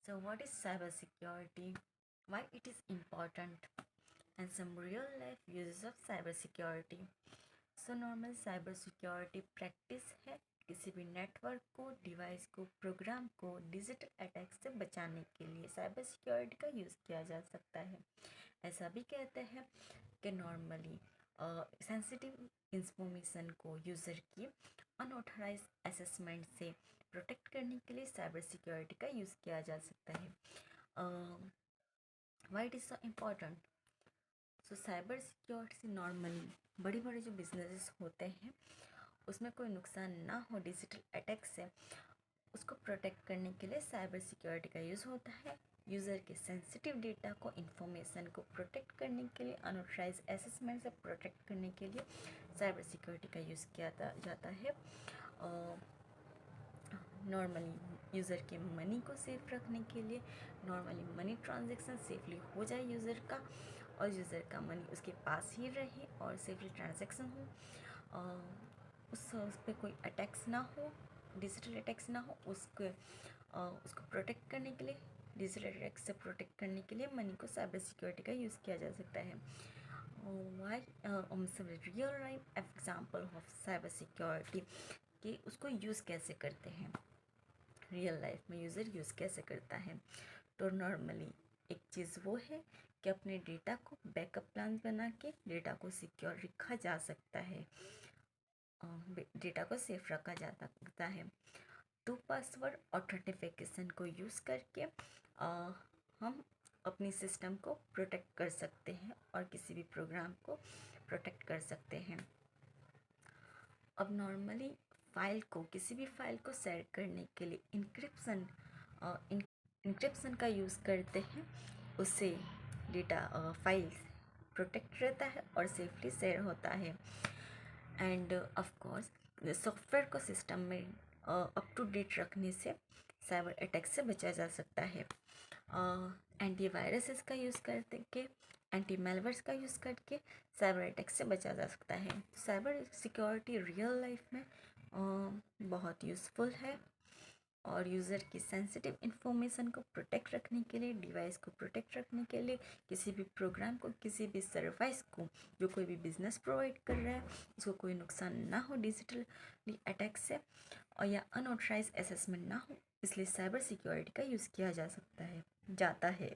So what is cybersecurity? Why it is important? And some real life uses of cybersecurity. So normal cyber security practice है किसी भी network को, device को, programme को digital attack से बचाने के लिए साइबर सिक्योरिटी का यूज़ किया जा सकता है। ऐसा भी कहते हैं कि नॉर्मली सेंसिटिव इंफॉर्मेशन को यूज़र की अनऑथराइज असेसमेंट से प्रोटेक्ट करने के लिए साइबर सिक्योरिटी का यूज़ किया जा सकता है। Why it is so important? So cyber security से नॉर्मली बड़े बड़े जो बिजनेसेस होते हैं उसमें कोई नुकसान ना हो डिजिटल अटैक से, उसको प्रोटेक्ट करने के लिए साइबर सिक्योरिटी का यूज़ होता है। यूज़र के सेंसिटिव डेटा को, इंफॉर्मेशन को प्रोटेक्ट करने के लिए, अनऑथराइज असेसमेंट से प्रोटेक्ट करने के लिए साइबर सिक्योरिटी का यूज़ किया जाता है। नॉर्मली यूज़र के मनी को सेफ रखने के लिए, नॉर्मली मनी ट्रांजैक्शन सेफली हो जाए यूज़र का, और यूज़र का मनी उसके पास ही रहे और सेफली ट्रांजैक्शन हो, उस पर कोई अटैक्स ना हो, डिजिटल अटैक्स ना हो, उसको प्रोटेक्ट करने के लिए, डिजिटल अटैक्स से प्रोटेक्ट करने के लिए मनी को साइबर सिक्योरिटी का यूज़ किया जा सकता है। वाई सब real life example of cyber security कि उसको यूज़ कैसे करते हैं, रियल लाइफ में यूज़र यूज़ कैसे करता है। तो नॉर्मली एक चीज़ वो है कि अपने डेटा को बैकअप प्लान बना के डेटा को सिक्योर रखा जा सकता है, डेटा को सेफ रखा जा सकता है। टू पासवर्ड ऑथेंटिफिकेशन को यूज़ करके हम अपनी सिस्टम को प्रोटेक्ट कर सकते हैं और किसी भी प्रोग्राम को प्रोटेक्ट कर सकते हैं। अब नॉर्मली किसी भी फाइल को शेयर करने के लिए इंक्रिप्शन का यूज़ करते हैं, उससे डेटा फाइल प्रोटेक्ट रहता है और सेफली शेयर होता है। एंड ऑफ कोर्स सॉफ्टवेयर को सिस्टम में अप टू डेट रखने से साइबर अटैक से बचा जा सकता है। एंटीवायरसेस का यूज़ करके, एंटी मेलवेयर्स का यूज़ करके साइबर अटैक से बचा जा सकता है। साइबर सिक्योरिटी रियल लाइफ में बहुत यूज़फुल है और यूज़र की सेंसिटिव इंफॉर्मेशन को प्रोटेक्ट रखने के लिए, डिवाइस को प्रोटेक्ट रखने के लिए, किसी भी प्रोग्राम को, किसी भी सर्विस को जो कोई भी बिजनेस प्रोवाइड कर रहा है उसको कोई नुकसान ना हो डिजिटली अटैक से, और या अनऑथराइज असेसमेंट ना हो, इसलिए साइबर सिक्योरिटी का यूज़ किया जा सकता है जाता है।